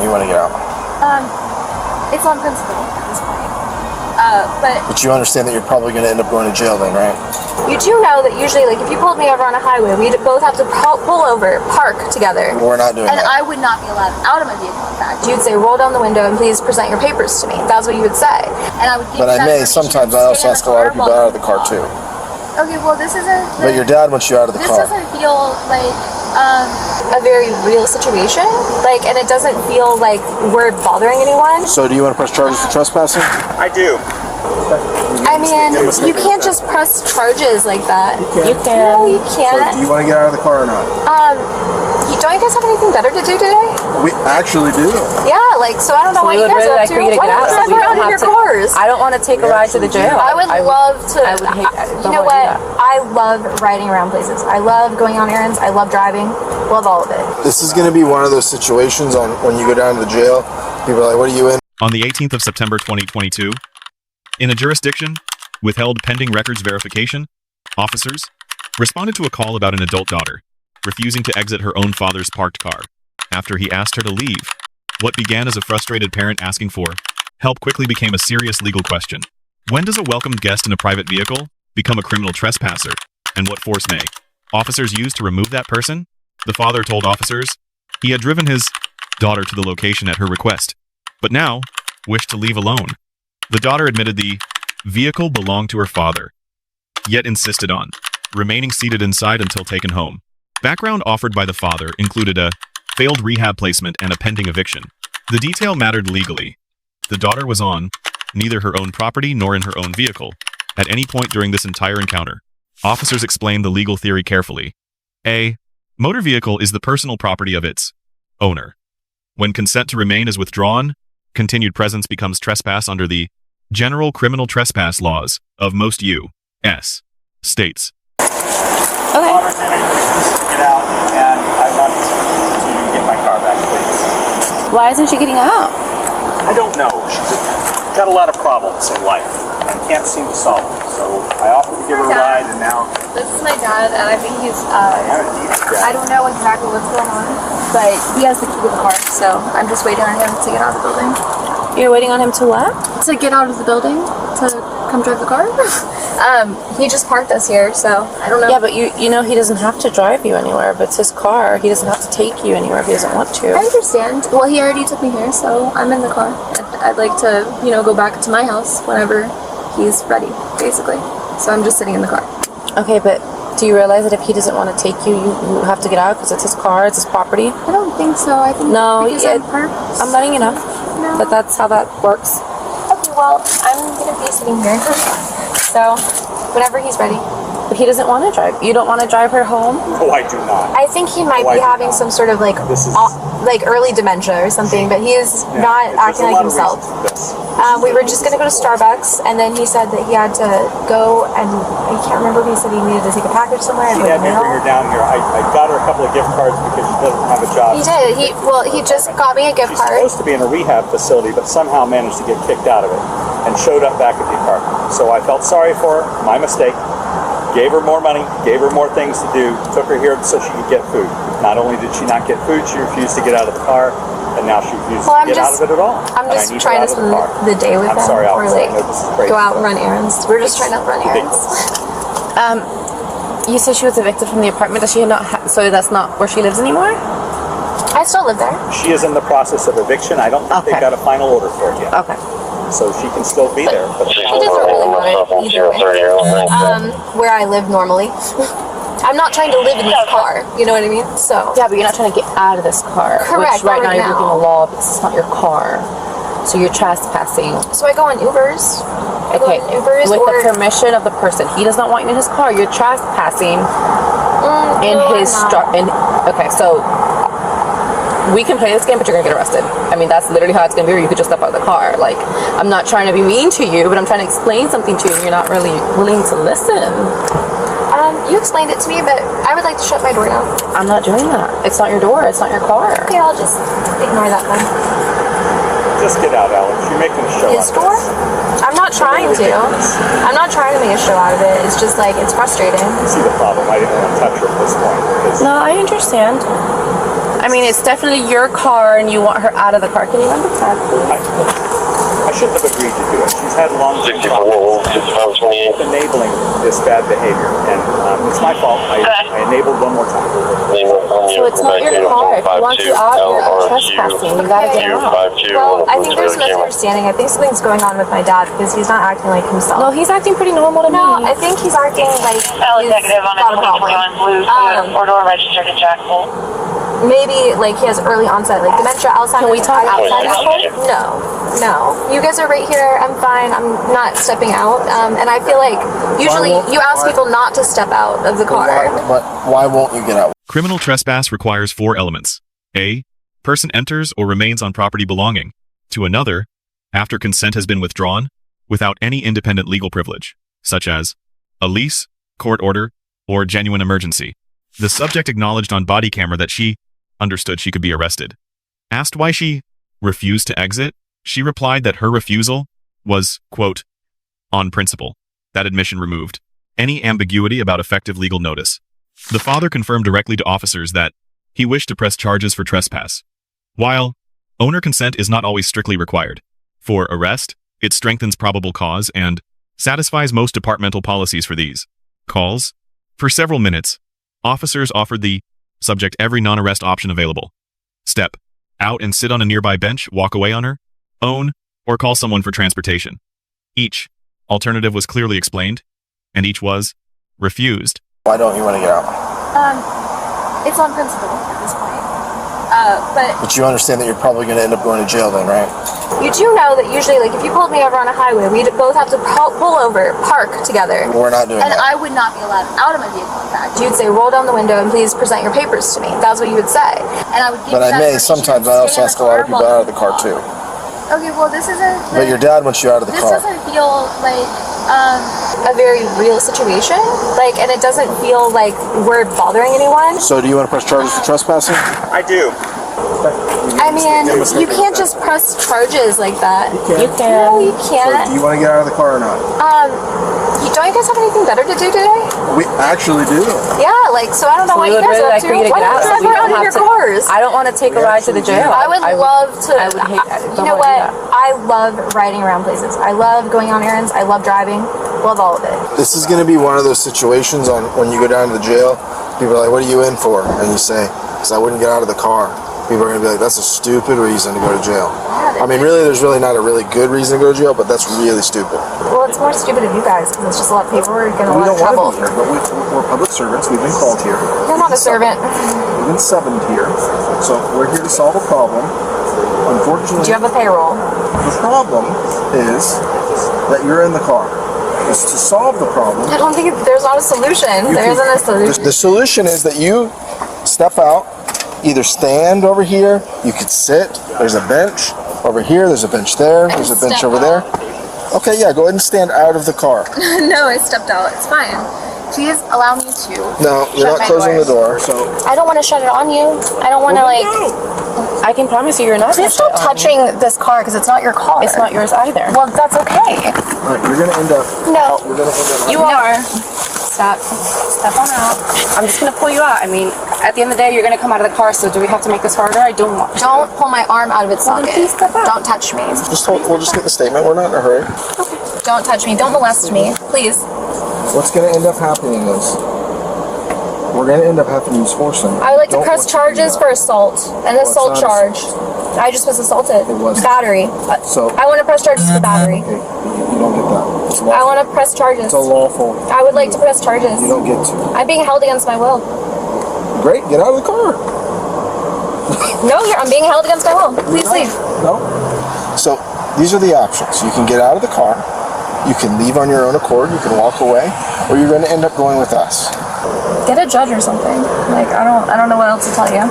you want to get out? It's on principle at this point. But you understand that you're probably going to end up going to jail then, right? You do know that usually, like, if you pulled me over on a highway, we'd both have to pull over, park together. We're not doing that. And I would not be allowed out of my vehicle, in fact. You'd say, roll down the window and please present your papers to me. That's what you would say. And I would give But I may, sometimes I also ask a lot of people out of the car too. Okay, well, this isn't... But your dad wants you out of the car. This doesn't feel like a very real situation. Like, and it doesn't feel like we're bothering anyone. So do you want to press charges for trespassing? I do. I mean, you can't just press charges like that. You can. No, you can't. So do you want to get out of the car or not? Don't you guys have anything better to do today? We actually do. Yeah, like, so I don't know what you guys are up to. Why don't you guys go out in your cars? I don't want to take a ride to the jail. I would love to. I would hate that. You know what? I love riding around places. I love going on errands. I love driving. Love all of it. This is going to be one of those situations on when you go down to the jail. People are like, what are you in? On the 18th of September 2022, in a jurisdiction withheld pending records verification, officers responded to a call about an adult daughter refusing to exit her own father's parked car after he asked her to leave. What began as a frustrated parent asking for help quickly became a serious legal question. When does a welcomed guest in a private vehicle become a criminal trespasser, and what force may officers use to remove that person? The father told officers he had driven his daughter to the location at her request, but now wished to leave alone. The daughter admitted the vehicle belonged to her father, yet insisted on remaining seated inside until taken home. Background offered by the father included a failed rehab placement and a pending eviction. The detail mattered legally. The daughter was on neither her own property nor in her own vehicle at any point during this entire encounter. Officers explained the legal theory carefully. A motor vehicle is the personal property of its owner. When consent to remain is withdrawn, continued presence becomes trespass under the general criminal trespass laws of most U.S. states. Okay. Get out, and I want to get my car back, please. Why isn't she getting out? I don't know. She's got a lot of problems in life and can't seem to solve them. So I offered to give her a ride, and now... This is my dad, and I think he's, I don't know exactly what's going on, but he has the key to the car, so I'm just waiting on him to get out of the building. You're waiting on him to what? To get out of the building, to come drive the car. He just parked us here, so I don't know. Yeah, but you know he doesn't have to drive you anywhere. But it's his car. He doesn't have to take you anywhere if he doesn't want to. I understand. Well, he already took me here, so I'm in the car. I'd like to, go back to my house whenever he's ready, basically. So I'm just sitting in the car. Okay, but do you realize that if he doesn't want to take you, you have to get out because it's his car, it's his property? I don't think so. I think I'm letting you know that that's how that works. Okay, well, I'm going to be sitting here. So, whenever he's ready. But he doesn't want to drive. You don't want to drive her home? No, I do not. I think he might be having some sort of like early dementia or something, but he is not acting like himself. We were just going to go to Starbucks, and then he said that he had to go, and I can't remember if he said he needed to take a package somewhere. She had me bring her down here. I got her a couple of gift cards because she doesn't have a job. He did. He just got me a gift card. She's supposed to be in a rehab facility, but somehow managed to get kicked out of it and showed up back at the apartment. So I felt sorry for her, my mistake. Gave her more money, gave her more things to do, took her here so she could get food. Not only did she not get food, she refused to get out of the car, and now she refuses to get out of it at all. I'm just trying to spend the day with him. Sorry, or like go out and run errands. We're just trying to run errands. You said she was evicted from the apartment. Does she not? So that's not where she lives anymore? I still live there. She is in the process of eviction. I don't think they've got a final order for it yet. Okay. So she can still be there. But she doesn't really want it either way. Where I live normally. I'm not trying to live in this car. You know what I mean? So. Yeah, but you're not trying to get out of this car. Correct. Which right now you're breaking the law because it's not your car. So you're trespassing. So I go on Ubers. Okay. With the permission of the person. He does not want you in his car. You're trespassing in his okay, so we can play this game, but you're gonna get arrested. I mean, that's literally how it's gonna be, or you could just step out of the car. Like, I'm not trying to be mean to you, but I'm trying to explain something to you, and you're not really willing to listen. You explained it to me, but I would like to shut my door now. I'm not doing that. It's not your door. It's not your car. Okay, I'll just ignore that then. Just get out, Alex. You're making a show His door? I'm not trying to. I'm not trying to make a show out of it. It's just like, it's frustrating. You see the problem. I didn't want to touch her at this point. No, I understand. I mean, it's definitely your car and you want her out of the car. Can you run the tag, please? I shouldn't have agreed to do it. She's had long 64 enabling this bad behavior, and it's my fault. I enabled one more time. So it's not your car. If you want you out, you're trespassing. You gotta get out. Well, I think there's a misunderstanding. I think something's going on with my dad because he's not acting like himself. No, he's acting pretty normal to me. No, I think he's acting like he's Negative on a got a problem. 2021 blue four-door registered to Jackal. Maybe like he has early onset like dementia, Alzheimer's. Can we talk outside of the No. You guys are right here. I'm fine. I'm not stepping out. And I feel like usually you ask people not to step out of the car. But why won't you get out? Criminal trespass requires 4 elements. A. Person enters or remains on property belonging to another after consent has been withdrawn without any independent legal privilege, such as a lease, court order, or genuine emergency. The subject acknowledged on body camera that she understood she could be arrested. Asked why she refused to exit, she replied that her refusal was, quote, on principle. That admission removed any ambiguity about effective legal notice. The father confirmed directly to officers that he wished to press charges for trespass. While owner consent is not always strictly required for arrest, it strengthens probable cause and satisfies most departmental policies for these calls. For several minutes, officers offered the subject every non-arrest option available. Step out and sit on a nearby bench, walk away on her own, or call someone for transportation. Each alternative was clearly explained, and each was refused. Why don't you want to get out? It's on principle at this point. But you understand that you're probably going to end up going to jail then, right? You do know that usually, like, if you pulled me over on a highway, we'd both have to pull over, park together. We're not doing and that. I would not be allowed out of my vehicle, in fact. You'd say, roll down the window and please present your papers to me. That's what you would say. And I would give But you I that may. permission Sometimes to I stay also in ask a lot of people while out of the car too. Okay, well, this isn't... But your dad wants you out of the This car. doesn't feel like a very real situation. Like, and it doesn't feel like we're bothering anyone. So do you want to press charges for trespassing? I do. I mean, you can't just press charges like that. You can. No, you So can't. do you want to get out of the car or not? Don't you guys have anything better to do today? We actually do. Yeah, like, so I don't know We what you would guys really are up like to. for you to Why get don't out you so drive we around don't in have your to. cars? I don't want to take a ride to the jail. I would love to. I would hate that. You know what? I love riding around places. I love going on errands. I love driving. Love all of it. This is going to be one of those situations on when you go down to the jail. People are like, "What are you in for?" And you say, "Because I wouldn't get out of the car." People are going to be like, "That's a stupid reason to go to jail." I mean, really, there's really not a really good reason to go to jail, but that's really stupid. Well, it's more stupid of you guys because it's just a lot of paperwork and a We lot don't of trouble. want to be here, but we're public servants. We've been called here. You're not a servant. We've been summoned here, so we're here to solve a problem. Unfortunately, Do you have a payroll? the problem is that you're in the car. It's to solve the problem. I don't think there's not a solution. There isn't a solution. The solution is that you step out, either stand over here, you could sit, there's a bench over here, there's a bench there, there's a bench step over there. Okay, yeah, go ahead and stand out of the car. No, I stepped out. It's fine. Please allow me to. No, you're Shut not my closing door. the door, so... I don't want to shut it on you. I don't want to like. I can promise you, you're not. Please stop touching this car because it's not your car. It's not yours either. Well, that's okay. Alright, you're gonna end up... No. You're gonna end up... You are. Stop. Step on out. I'm just gonna pull you out. I mean, at the end of the day, you're gonna come out of the car. So do we have to make this harder? I don't want. Don't pull my arm out of its Well, then socket. please step out. Don't touch me. We'll just get the statement, we're not in a hurry. Don't touch me. Don't molest me. Please. What's gonna end up happening is... We're gonna end up having to use force on you. I would like to Don't press want charges do for that. assault. An assault not charge. I just was assaulted. It wasn't. Battery. So- I want to press charges for battery. Okay, you don't get that. It's I lawful. want to press charges. It's a lawful. I would like to press charges. You don't get to. I'm being held against my will. Great, get out of the car. No, I'm being held against my will. Please leave. No. So these are the options. You can get out of the car. You can leave on your own accord. You can walk away, or you're going to end up going with us. Get a judge or something. Like I don't know what else to tell you.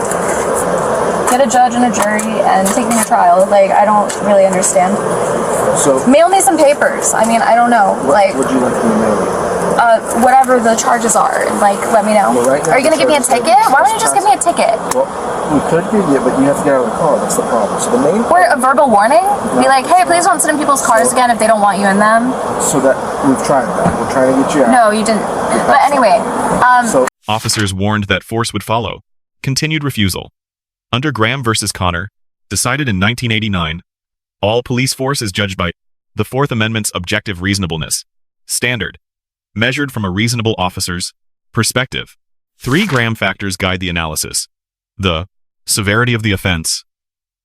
Get a judge and a jury and take me to trial. Like I don't really understand. So Mail me some papers. I mean I don't know. Like would you like me to mail you? whatever the charges are. Like let me know. Well, right now Are you gonna the give me a charges ticket? are Why don't you just give me a ticket? Well, we could give you, but you have to get out of the car. That's the problem. So the main Or a verbal warning? Be like, hey, please don't sit in people's cars again if they don't want you in them. so that we've tried that. We're trying to get you out. No, you didn't. But anyway, So Officers warned that force would follow. Continued refusal. Under Graham versus Connor, decided in 1989, all police force is judged by the Fourth Amendment's objective reasonableness standard, measured from a reasonable officer's perspective. 3 Graham factors guide the analysis: the severity of the offense,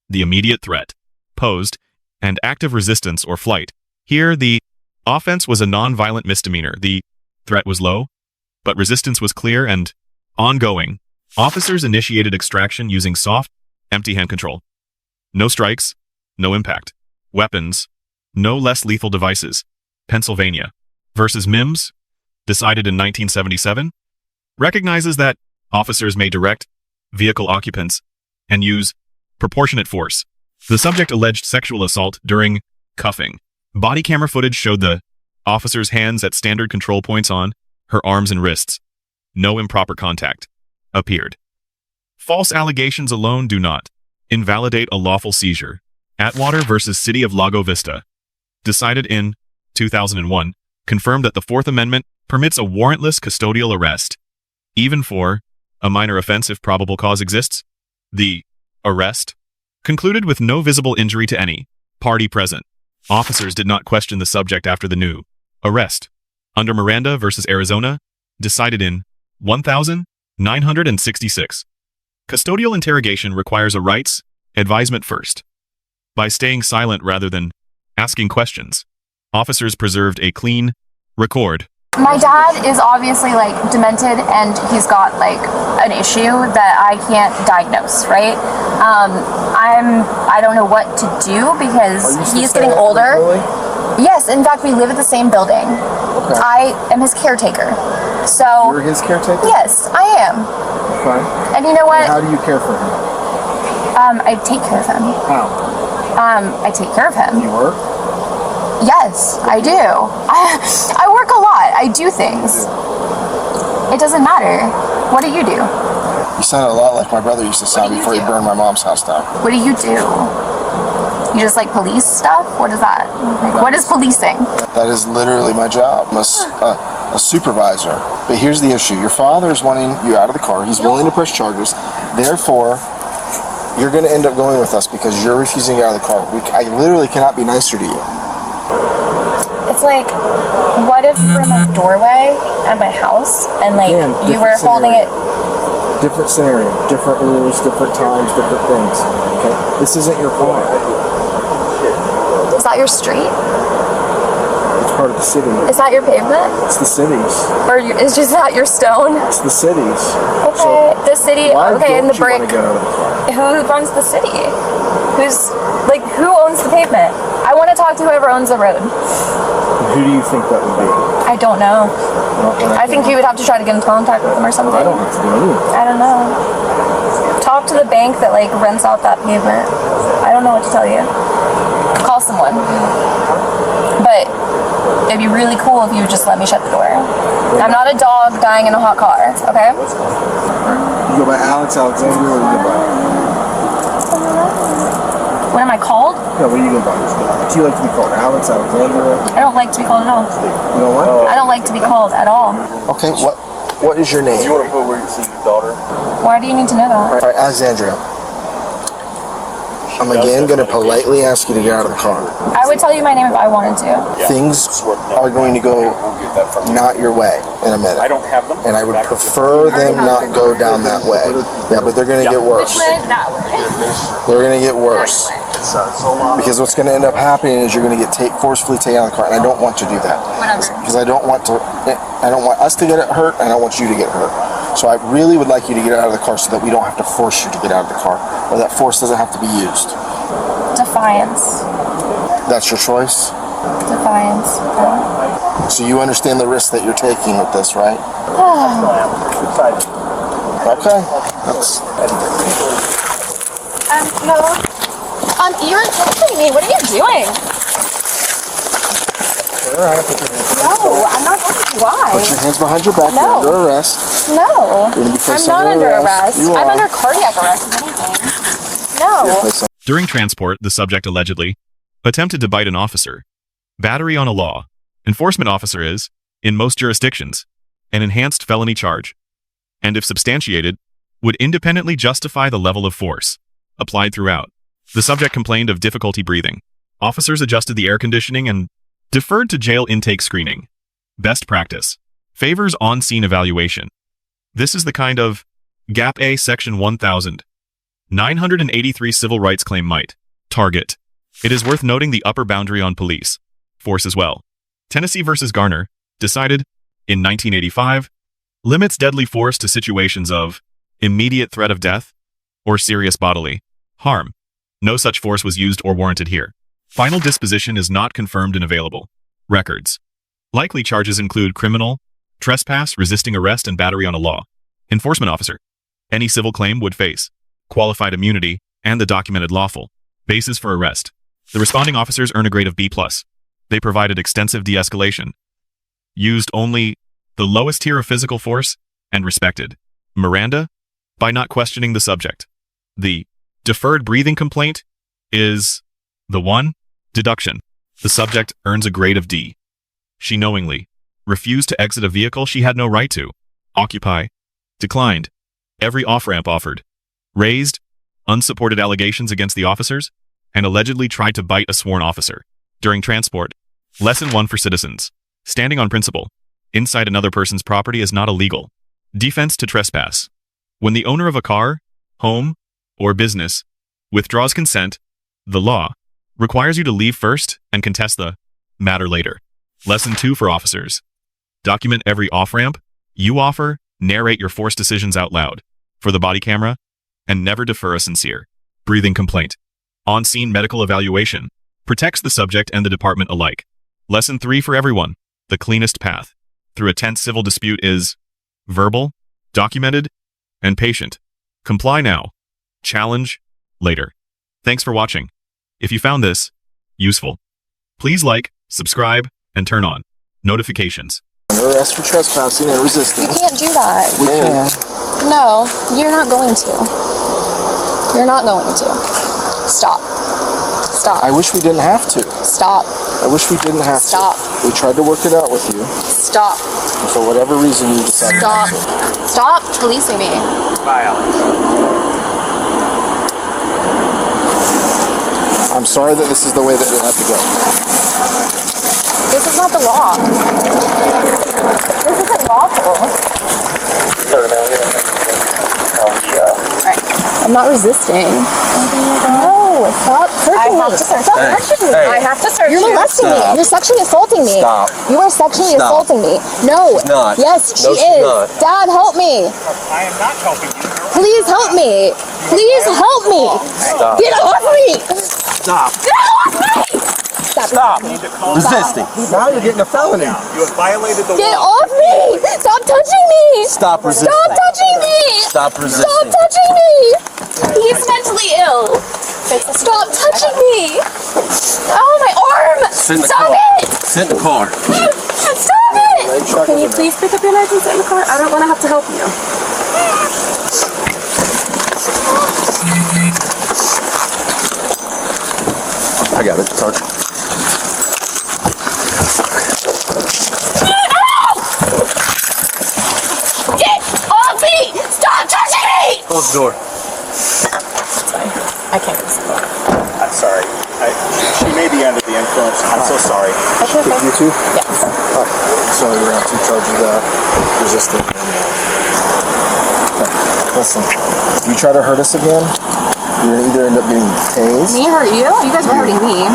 the immediate threat posed, and active resistance or flight. Here, the offense was a non-violent misdemeanor. The threat was low, but resistance was clear and ongoing. Officers initiated extraction using soft, empty hand control. No strikes, no impact. Weapons, no less lethal devices. Pennsylvania versus Mimms, decided in 1977, recognizes that officers may direct vehicle occupants and use proportionate force. The subject alleged sexual assault during cuffing. Body camera footage showed the officer's hands at standard control points on her arms and wrists. No improper contact appeared. False allegations alone do not invalidate a lawful seizure. Atwater versus City of Lago Vista, decided in 2001, confirmed that the Fourth Amendment permits a warrantless custodial arrest, even for a minor offense if probable cause exists. The arrest concluded with no visible injury to any party present. Officers did not question the subject after the new arrest. Under Miranda versus Arizona, decided in 1966. Custodial interrogation requires a rights advisement first. By staying silent rather than asking questions, officers preserved a clean record. My dad is obviously like demented and he's got like an issue that I can't diagnose, right? I don't know what to do because he's getting older. Yes, in fact, we live at the same building. Okay. I am his caretaker. So You're his caretaker? yes, I am. Okay. And you know what? And how do you care for him? I take care of him. How? I take care of him. You work? Yes, I do. I work a lot. I do things. It doesn't matter. What do you do? You sound a lot like my brother used to sound before he burned my mom's house down. What do you do? You just like police stuff? What is that? Like, what is policing? That is literally my job. I'm a supervisor. But here's the issue. Your father is wanting you out of the car. He's willing to press charges. Therefore, you're going to end up going with us because you're refusing to get out of the car. I literally cannot be nicer to you. It's like, what if we're in the doorway at my house and like Again, you were holding it? Different scenario, different rules, different times, different things. Okay? This isn't your car. Is that your street? It's part of the city. Is that your pavement? It's the city's. Or is just that your stone? It's the city's. Okay, the city. Why Okay, don't and the you want brick. to get out of the car? Who runs the city? Who owns the pavement? I want to talk to whoever owns the road. Who do you think that would be? I don't know. Well, I think you would have to try to get in contact with them or something. I don't have to do anything. I don't know. Talk to the bank that like rents out that pavement. I don't know what to tell you. Call someone. But it'd be really cool if you would just let me shut the door. I'm not a dog dying in a hot car, okay? You go by Alex Alexander or you go by? What am I called? No, what do you go by? Do you like to be called Alex Alexander? I don't like to be called at all. You know what? I don't like to be called at all. Okay, what is your name? You want to put where you see your daughter? Why do you need to know that? All right, Alexandria. I'm again going to politely ask you to get out of the car. I would tell you my name if I wanted to. Things are going to go not your way in a minute. I don't have them. And I would prefer them not go down that way. Yeah, but they're going to get worse. They're going to get worse. Because what's going to end up happening is you're going to get forcefully taken out of the car, and I don't want to do that. Whatever. Because I don't want us to get hurt, and I don't want you to get hurt. So I really would like you to get out of the car so that we don't have to force you to get out of the car, or that force doesn't have to be used. Defiance. That's your choice? Defiance. So you understand the risk that you're taking with this, right? Okay. No. You're touching me. What are you doing? All right, put your hands No, I'm not touching you. Why? Put your hands behind your back. No. You're under arrest. No. You're gonna be I'm placed not under arrest. You I'm are. under cardiac arrest, if anything. No. During transport, the subject allegedly attempted to bite an officer. Battery on a law enforcement officer is, in most jurisdictions, an enhanced felony charge, and if substantiated, would independently justify the level of force applied throughout. The subject complained of difficulty breathing. Officers adjusted the air conditioning and deferred to jail intake screening. Best practice. Favors on-scene evaluation. This is the kind of Gap A Section 1983 civil rights claim might target. It is worth noting the upper boundary on police force as well. Tennessee versus Garner, decided in 1985, limits deadly force to situations of immediate threat of death or serious bodily harm. No such force was used or warranted here. Final disposition is not confirmed in available records. Likely charges include criminal, trespass, resisting arrest, and battery on a law enforcement officer. Any civil claim would face qualified immunity and the documented lawful basis for arrest. The responding officers earn a grade of B+. They provided extensive de-escalation, used only the lowest tier of physical force, and respected Miranda by not questioning the subject. The deferred breathing complaint is the one deduction. The subject earns a grade of D. She knowingly refused to exit a vehicle she had no right to occupy, declined every off-ramp offered, raised unsupported allegations against the officers, and allegedly tried to bite a sworn officer during transport. Lesson 1 for citizens. Standing on principle inside another person's property is not illegal. Defense to trespass. When the owner of a car, home, or business withdraws consent, the law requires you to leave first and contest the matter later. Lesson 2 for officers. Document every off-ramp you offer, narrate your force decisions out loud for the body camera, and never defer a sincere breathing complaint. On-scene medical evaluation protects the subject and the department alike. Lesson 3 for everyone. The cleanest path through a tense civil dispute is verbal, documented, and patient. Comply now. Challenge later. Thanks for watching. If you found this useful, please like, subscribe, and turn on notifications. Under arrest for trespassing and resisting. You can't do that. We can. No, you're not going to. You're not going to. Stop. Stop. I wish we didn't have to. Stop. I wish we didn't have Stop. to. We tried to work it out with you. Stop. And for whatever reason you decided Stop. not to. Stop policing me. Bye, Alex. I'm sorry that this is the way that it had to go. This is not the law. This isn't lawful. Alright. I'm not resisting. No, stop searching me. Stop touching me. Hey. I have to search you. You're molesting me. Stop. You're sexually assaulting me. Stop. You are sexually Stop. assaulting me. No. She's not. Yes, she No, she's is. not. Dad, help me. I am not helping you. Please help me. Please help me. Stop. Get off me. Stop. Get off me. Stop. Resisting. Now you're getting a felony. You have violated the Get law. off me. Stop touching me. Stop resisting. Stop touching me. Stop resisting. Stop touching me. He's mentally ill. Stop touching me. Oh, my arm. Sit in the Stop car. it. Sit in the car. Stop it. Can you please pick up your knife and sit in the car? I don't want to have to help you. I got it, Sergeant. Get off me. Stop touching me. Close the door. I can't do this. I'm sorry. She may be under the influence. I'm so sorry. You too? Yes. So you're on 2 charges of resisting. Okay. Listen, if you try to hurt us again, you're gonna either end up getting tased. Me hurt you? You guys were hurting me.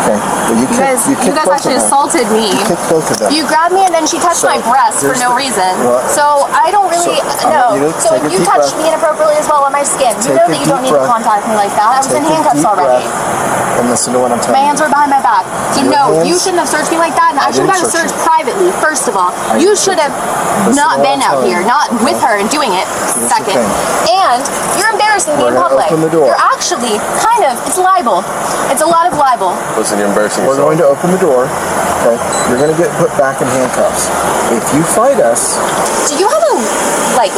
Okay. Well, you You kicked guys both actually of them. assaulted me. You kicked both of them. You grabbed me and then she touched So, my breast for here's no the- reason. Well, So I don't really so, I want you know. to So take a you deep touched breath. me inappropriately as well on my skin. You Take know a that you don't deep need to breath. contact me like that. I was Take in a handcuffs deep already. breath and listen to what I'm telling My you. hands were behind my back. So Your no, hands- you shouldn't have searched me like that. And I should have didn't gotten search searched privately, first of all. I You didn't should search have Listen not to what been I'm out telling here, you. not with her and doing it, Here's the second. thing. And you're embarrassing me We're in gonna public. open the door. You're actually kind of, it's libel. It's a lot of libel. Listen, you're embarrassing We're yourself. going to open the door. Okay. You're going to get put back in handcuffs. If you fight us, Do you have a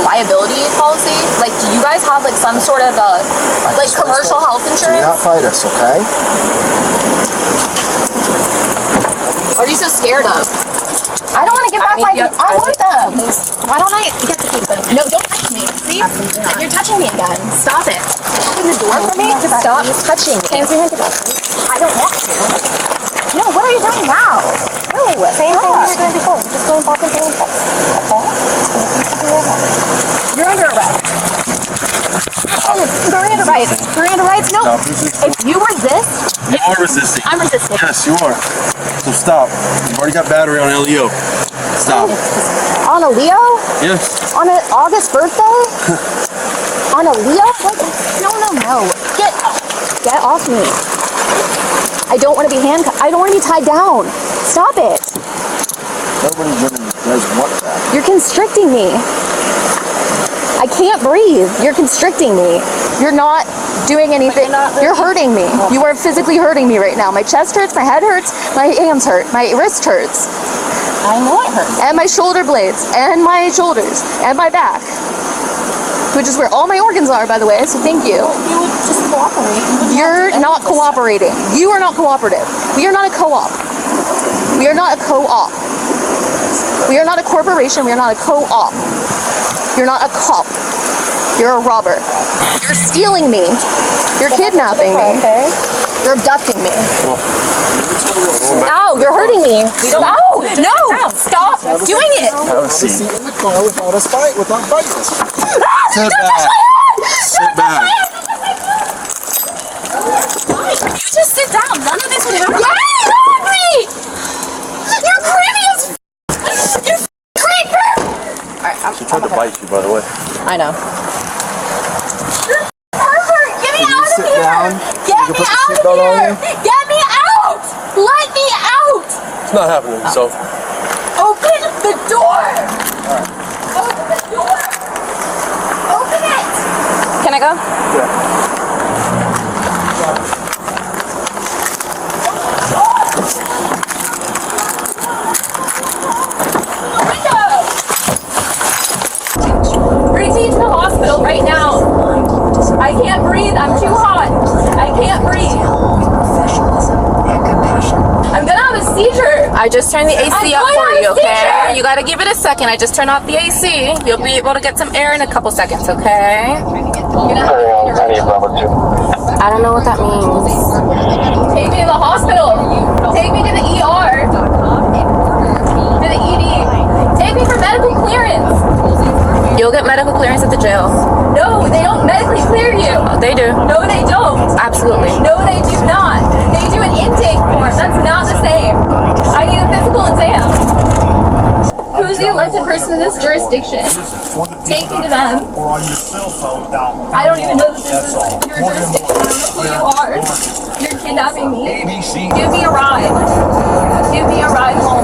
liability policy? Like, do you guys have some sort of commercial health do insurance? not fight us, okay? What are you so scared of? I don't want to give back my. I want them. Why don't I get to keep them? No, don't touch me. See? You're touching me again. Stop it. Open the door for me. Stop touching me. I don't want to. No, what are you doing now? No, same thing we were doing before. Just going back and forth. Okay? You're under arrest. Miranda rights. Miranda rights? No. If you resist, You are resisting. I'm resisting. Yes, you are. So stop. You've already got battery on LEO. Stop. On a Leo? Yes. On an August birthday? On a Leo? What? No. Get off me. I don't want to be handcuffed. I don't want to be tied down. Stop it. Nobody really does want that. You're constricting me. I can't breathe. You're constricting me. You're not doing anything. You're hurting me. You are physically hurting me right now. My chest hurts, my head hurts, my hands hurt, my wrist hurts. I know it hurts. And my shoulder blades, and my shoulders, and my back. Which is where all my organs are, by the way, so thank you. You would just cooperate. You're not cooperating. You are not cooperative. We are not a co-op. We are not a co-op. We are not a corporation. We are not a co-op. You're not a cop. You're a robber. You're stealing me. You're kidnapping me. You're abducting me. Ow, you're hurting me. Ow, no, stop doing it. Have a seat. In the car without us without fighting. Sit back. Sit back. You just sit down. None of this would happen. Get off me! You're creepy as f***. You creeper! She tried to bite you, by the way. I know. Pervert, get me out of sit here! down? Get You me can put the out of seatbelt on here! you? Get me out! Let me out! It's not happening, so. Open the door! Open the door! Open it! Can I go? Window! Bring me to the hospital right now. I can't breathe. I'm too hot. I can't breathe. I'm gonna have a seizure. I just turned the AC I'm up going for on you, a okay? seizure. You gotta give it a second. I just turned off the AC. You'll be able to get some air in a couple seconds, okay? I don't know what that means. Take me to the hospital. Take me to the ER. To the ED. Take me for medical clearance. You'll get medical clearance at the jail. No, they don't medically clear you. They do. No, they don't. Absolutely. No, they do not. They do an intake form. That's not the same. I need a physical exam. Who's the elected person in this jurisdiction? Take me to them. I don't even know that this is your jurisdiction. I don't know who you are. You're kidnapping me. Give me a ride. Give me a ride home.